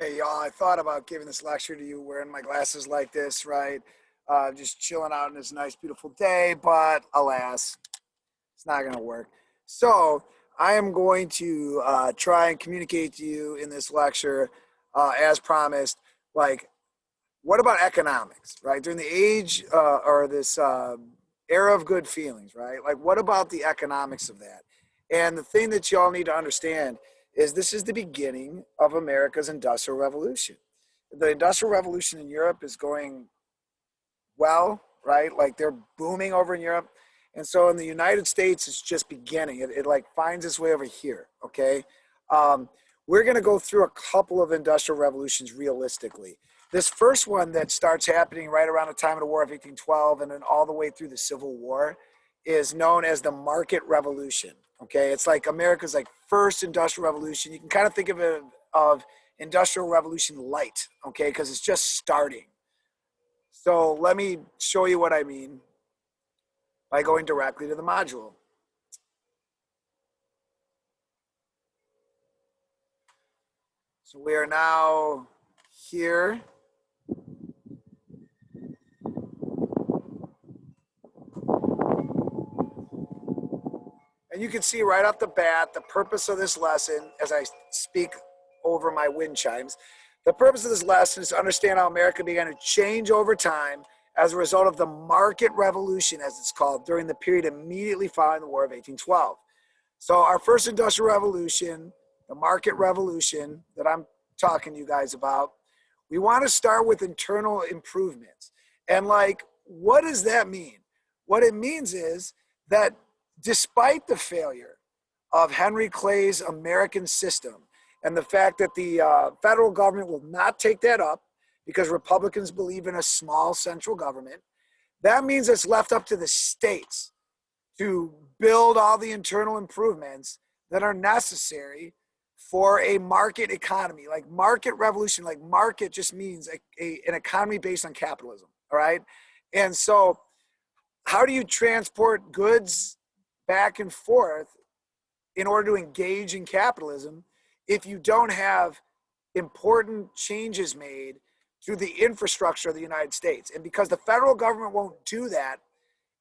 Hey, y'all, I thought about giving this lecture to you wearing my glasses like this, right? Just chilling out on this nice, beautiful day, but alas, it's not going to work. So, I am going to try and communicate to you in this lecture, as promised, like, what about economics, right? During the age or this era of good feelings, right? Like, what about the economics of that? And the thing that y'all need to understand is this is the beginning of America's Industrial Revolution. The Industrial Revolution in Europe is going well, right? Like they're booming over in Europe. And so in the United States, it's just beginning. It like finds its way over here, okay? Um, we're going to go through a couple of industrial revolutions realistically. This first one that starts happening right around the time of the War of 1812 and then all the way through the Civil War is known as the market revolution, okay? It's like America's like first industrial revolution. You can kind of think of it of industrial revolution light, okay? Because it's just starting. So let me show you what I mean by going directly to the module. So we are now here. And you can see right off the bat the purpose of this lesson as I speak over my wind chimes. The purpose of this lesson is to understand how America began to change over time as a result of the market revolution, as it's called, during the period immediately following the War of 1812. So our first industrial revolution, the market revolution that I'm talking to you guys about, we want to start with internal improvements. And like, what does that mean? What it means is that despite the failure of Henry Clay's American system and the fact that the federal government will not take that up because Republicans believe in a small central government, that means it's left up to the states to build all the internal improvements that are necessary for a market economy. Like market revolution, like market just means an economy based on capitalism. All right. And so, how do you transport goods back and forth in order to engage in capitalism if you don't have important changes made through the infrastructure of the United States? And because the federal government won't do that,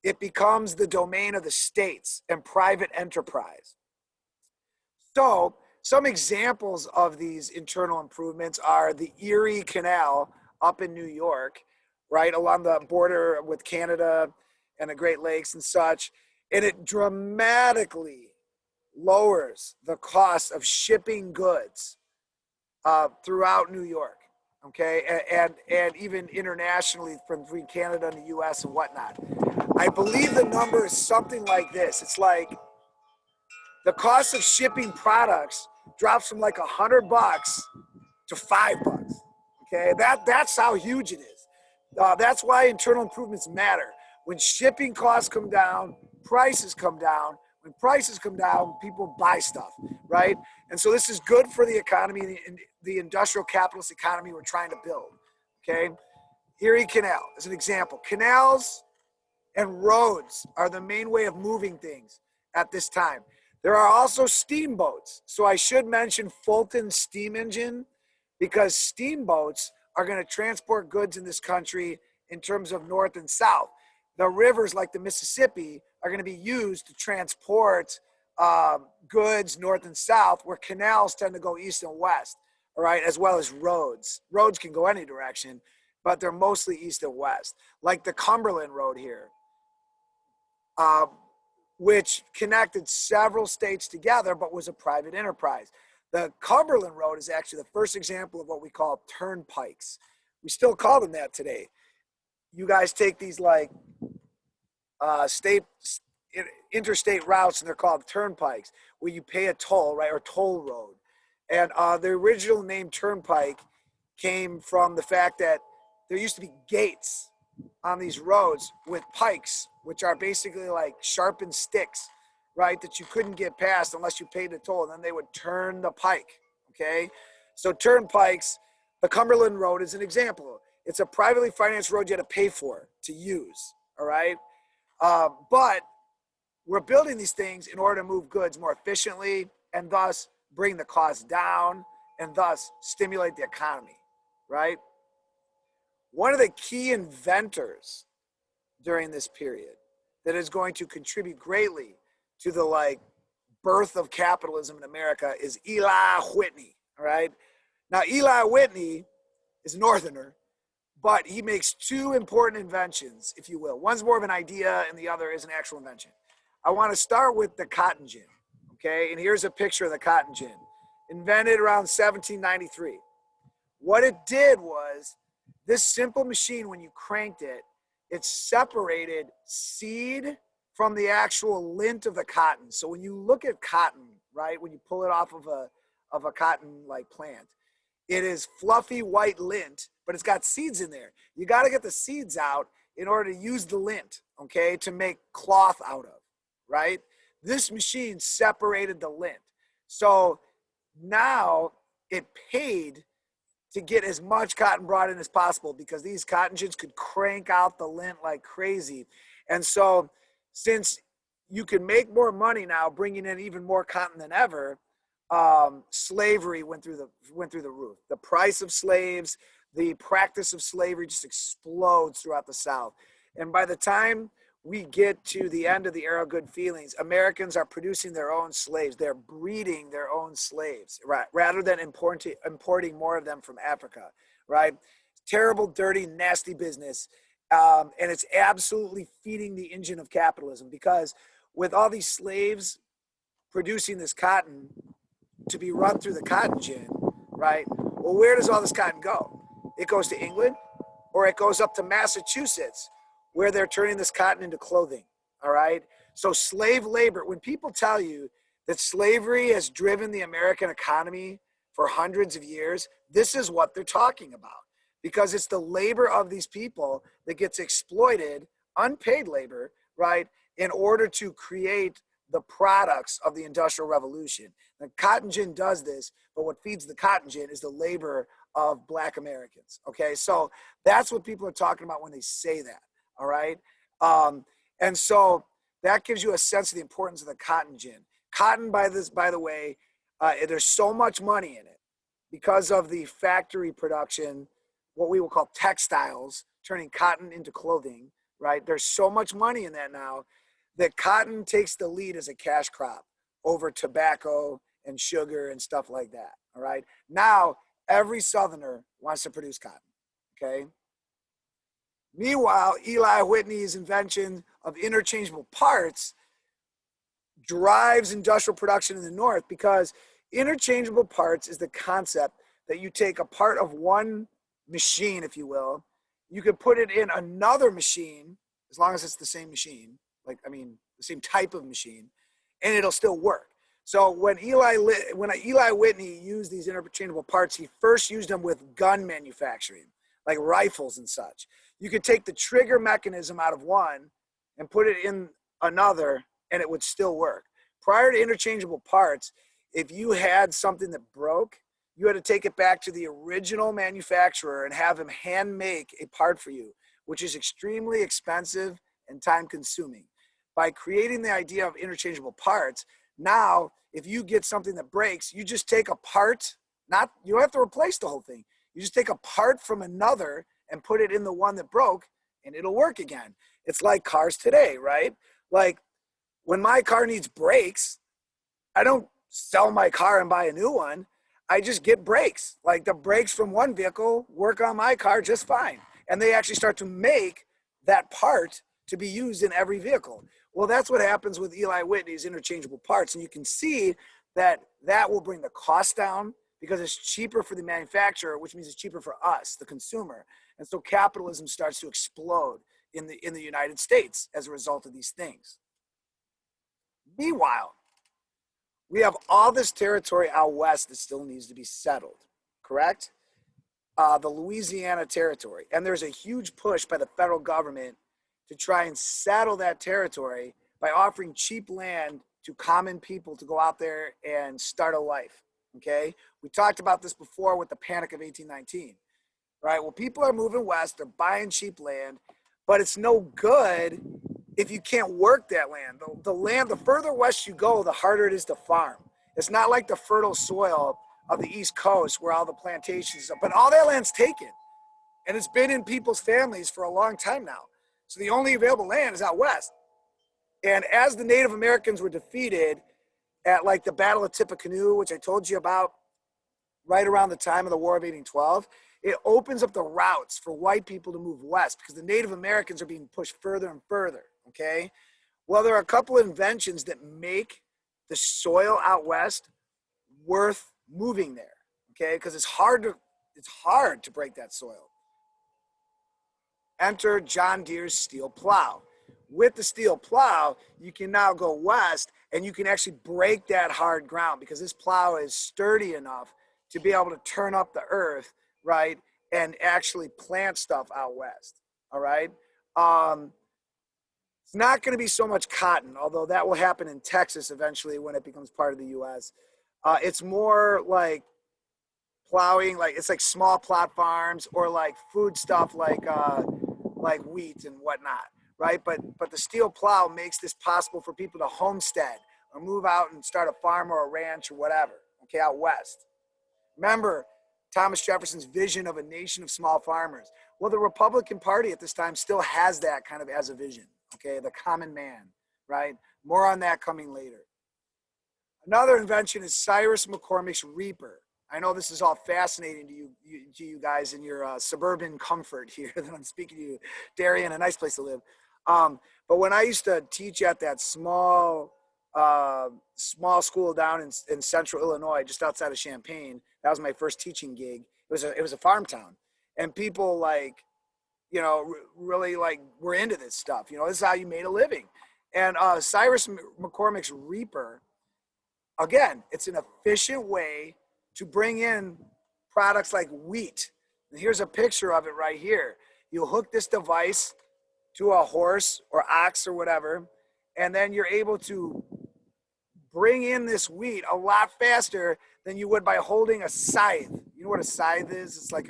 it becomes the domain of the states and private enterprise. So, some examples of these internal improvements are the Erie Canal up in New York, right along the border with Canada and the Great Lakes and such. And it dramatically lowers the cost of shipping goods throughout New York, okay, and even internationally from between Canada and the U.S. and whatnot. I believe the number is something like this. It's like the cost of shipping products drops from like $100 to $5. Okay, that's how huge it is. That's why internal improvements matter. When shipping costs come down, prices come down. When prices come down, people buy stuff, right? And so this is good for the economy and the industrial capitalist economy we're trying to build. Okay, Erie Canal is an example. Canals and roads are the main way of moving things at this time. There are also steamboats. So I should mention Fulton steam engine because steamboats are going to transport goods in this country in terms of north and south. The rivers like the Mississippi are going to be used to transport goods north and south, where canals tend to go east and west, all right, as well as roads. Roads can go any direction, but they're mostly east and west, like the Cumberland Road here, uh, which connected several states together but was a private enterprise. The Cumberland Road is actually the first example of what we call turnpikes. We still call them that today. You guys take these like state interstate routes and they're called turnpikes, where you pay a toll, right, or toll road. And the original name turnpike came from the fact that there used to be gates on these roads with pikes, which are basically like sharpened sticks, right, that you couldn't get past unless you paid a toll. And then they would turn the pike, okay? So turnpikes, the Cumberland Road is an example. It's a privately financed road you had to pay for to use, all right? But we're building these things in order to move goods more efficiently and thus bring the cost down and thus stimulate the economy, right? One of the key inventors during this period that is going to contribute greatly to the birth of capitalism in America is Eli Whitney, all right? Now, Eli Whitney is a Northerner, but he makes two important inventions, if you will. One's more of an idea and the other is an actual invention. I want to start with the cotton gin, okay? And here's a picture of the cotton gin, invented around 1793. What it did was, this simple machine, when you cranked it, it separated seed from the actual lint of the cotton. So when you look at cotton, right, when you pull it off of a cotton plant, it is fluffy white lint, but it's got seeds in there. You got to get the seeds out in order to use the lint, okay, to make cloth out of, right? This machine separated the lint. So now it paid to get as much cotton brought in as possible because these cotton gins could crank out the lint like crazy. And so since you can make more money now bringing in even more cotton than ever, slavery went through the roof. The price of slaves, the practice of slavery just explodes throughout the South. And by the time we get to the end of the era of good feelings, Americans are producing their own slaves. They're breeding their own slaves, right? Rather than importing more of them from Africa, right? Terrible, dirty, nasty business. And it's absolutely feeding the engine of capitalism because with all these slaves producing this cotton to be run through the cotton gin, right? Well, where does all this cotton go? It goes to England or it goes up to Massachusetts where they're turning this cotton into clothing, all right? So slave labor, when people tell you that slavery has driven the American economy for hundreds of years, this is what they're talking about because it's the labor of these people that gets exploited, unpaid labor, right, in order to create the products of the Industrial Revolution. The cotton gin does this, but what feeds the cotton gin is the labor of Black Americans, okay? So that's what people are talking about when they say that. All right. And so that gives you a sense of the importance of the cotton gin. Cotton, by the way, there's so much money in it because of the factory production, what we will call textiles, turning cotton into clothing, right? There's so much money in that now that cotton takes the lead as a cash crop over tobacco and sugar and stuff like that. All right. Now, every Southerner wants to produce cotton. Okay. Meanwhile, Eli Whitney's invention of interchangeable parts drives industrial production in the North because interchangeable parts is the concept that you take a part of one machine, if you will, you could put it in another machine, as long as it's the same machine, the same type of machine, and it'll still work. So when Eli Whitney used these interchangeable parts, he first used them with gun manufacturing, like rifles and such. You could take the trigger mechanism out of one and put it in another and it would still work. Prior to interchangeable parts, if you had something that broke, you had to take it back to the original manufacturer and have him hand make a part for you, which is extremely expensive and time consuming. By creating the idea of interchangeable parts, now if you get something that breaks, you just take a part, you don't have to replace the whole thing. You just take a part from another and put it in the one that broke and it'll work again. It's like cars today, right? Like when my car needs brakes, I don't sell my car and buy a new one. I just get brakes. Like the brakes from one vehicle work on my car just fine. And they actually start to make that part to be used in every vehicle. Well, that's what happens with Eli Whitney's interchangeable parts. And you can see that will bring the cost down because it's cheaper for the manufacturer, which means it's cheaper for us, the consumer. And so capitalism starts to explode in the United States as a result of these things. Meanwhile, we have all this territory out west that still needs to be settled, correct? The Louisiana territory. And there's a huge push by the federal government to try and settle that territory by offering cheap land to common people to go out there and start a life, okay? We talked about this before with the Panic of 1819, right? Well, people are moving west, they're buying cheap land, but it's no good if you can't work that land. The land, the further west you go, the harder it is to farm. It's not like the fertile soil of the East Coast where all the plantations are. But all that land's taken. And it's been in people's families for a long time now. So the only available land is out west. And as the Native Americans were defeated at like the Battle of Tippecanoe, which I told you about right around the time of the War of 1812, it opens up the routes for white people to move west because the Native Americans are being pushed further and further, okay? Well, there are a couple of inventions that make the soil out west worth moving there, okay? Because it's hard to break that soil. Enter John Deere's steel plow. With the steel plow, you can now go west and you can actually break that hard ground because this plow is sturdy enough to be able to turn up the earth, right, and actually plant stuff out west, all right? It's not going to be so much cotton, although that will happen in Texas eventually when it becomes part of the U.S. It's more like plowing, like it's like small plot farms or like food stuff like wheat and whatnot, right? But the steel plow makes this possible for people to homestead or move out and start a farm or a ranch or whatever, okay, out west. Remember Thomas Jefferson's vision of a nation of small farmers. Well, the Republican Party at this time still has that kind of as a vision, okay, the common man, right? More on that coming later. Another invention is Cyrus McCormick's reaper. I know this is all fascinating to you guys in your suburban comfort here that I'm speaking to you, Darien, a nice place to live. But when I used to teach at that small school down in central Illinois, just outside of Champaign, that was my first teaching gig. It was a farm town, and people like, you know, really like were into this stuff. You know, this is how you made a living. And Cyrus McCormick's reaper, again, it's an efficient way to bring in products like wheat. And here's a picture of it right here. You hook this device to a horse or ox or whatever, and then you're able to bring in this wheat a lot faster than you would by holding a scythe. You know what a scythe is? It's like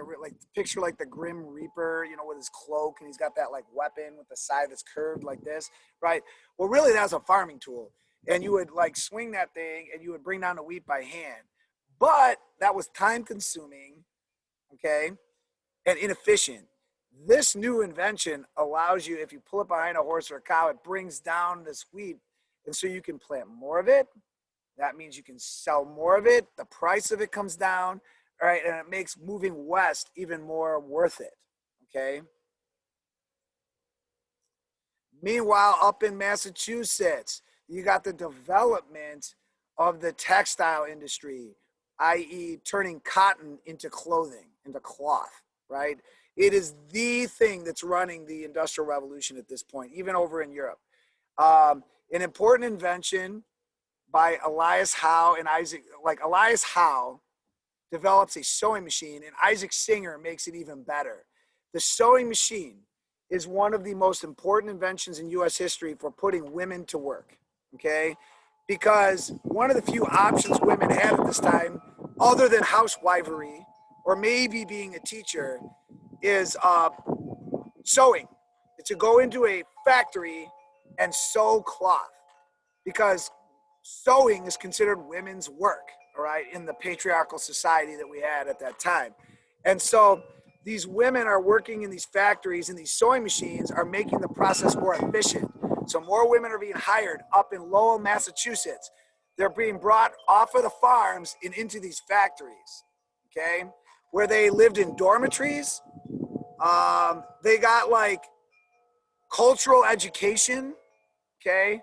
picture like the Grim Reaper, you know, with his cloak, and he's got that like weapon with the scythe that's curved like this, right? Well, really that's a farming tool. And you would like swing that thing and you would bring down the wheat by hand. But that was time consuming, okay, and inefficient. This new invention allows you, if you pull it behind a horse or a cow, it brings down this wheat. And so you can plant more of it. That means you can sell more of it. The price of it comes down, all right, and it makes moving west even more worth it, okay? Meanwhile, up in Massachusetts, you got the development of the textile industry, i.e. turning cotton into clothing, into cloth, right? It is the thing that's running the Industrial Revolution at this point, even over in Europe. An important invention by Elias Howe and Isaac, like Elias Howe develops a sewing machine and Isaac Singer makes it even better. The sewing machine is one of the most important inventions in US history for putting women to work, okay? Because one of the few options women had at this time, other than housewifery or maybe being a teacher, is sewing. To go into a factory and sew cloth, because sewing is considered women's work, all right, in the patriarchal society that we had at that time. And so these women are working in these factories, and these sewing machines are making the process more efficient. So more women are being hired up in Lowell, Massachusetts. They're being brought off of the farms and into these factories, okay, where they lived in dormitories. They got like cultural education, okay?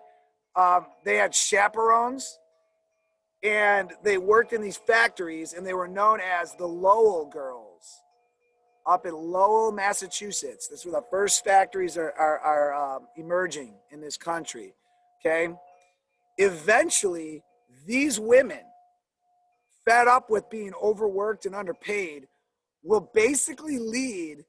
They had chaperones, and they worked in these factories, and they were known as the Lowell Girls up in Lowell, Massachusetts. This is where the first factories are emerging in this country, okay? Eventually, these women, fed up with being overworked and underpaid, will basically lead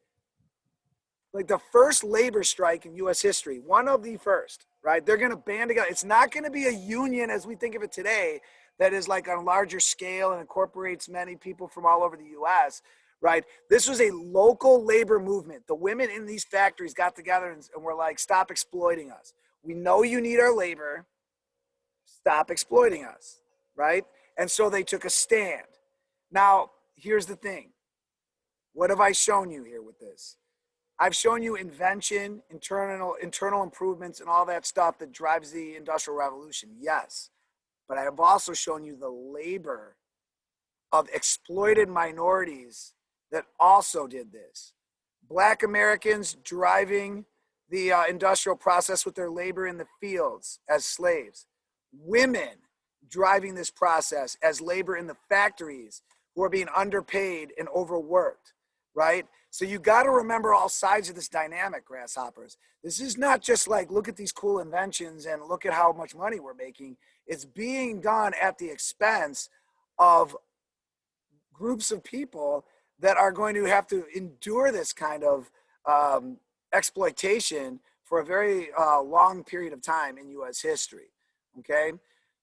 like the first labor strike in US history, one of the first, right? They're going to band together. It's not going to be a union as we think of it today that is like on a larger scale and incorporates many people from all over the US, right? This was a local labor movement. The women in these factories got together and were like, stop exploiting us. We know you need our labor. Stop exploiting us, right? And so they took a stand. Now, here's the thing. What have I shown you here with this? I've shown you invention, internal improvements, and all that stuff that drives the Industrial Revolution. Yes, but I have also shown you the labor of exploited minorities that also did this. Black Americans driving the industrial process with their labor in the fields as slaves. Women driving this process as labor in the factories who are being underpaid and overworked, right? So you got to remember all sides of this dynamic, grasshoppers. This is not just like, look at these cool inventions and look at how much money we're making. It's being done at the expense of groups of people that are going to have to endure this kind of exploitation for a very long period of time in U.S. history. Okay,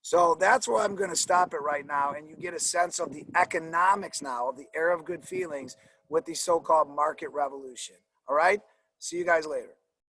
so that's where I'm going to stop it right now, and you get a sense of the economics now of the era of good feelings with the so-called market revolution. All right, see you guys later.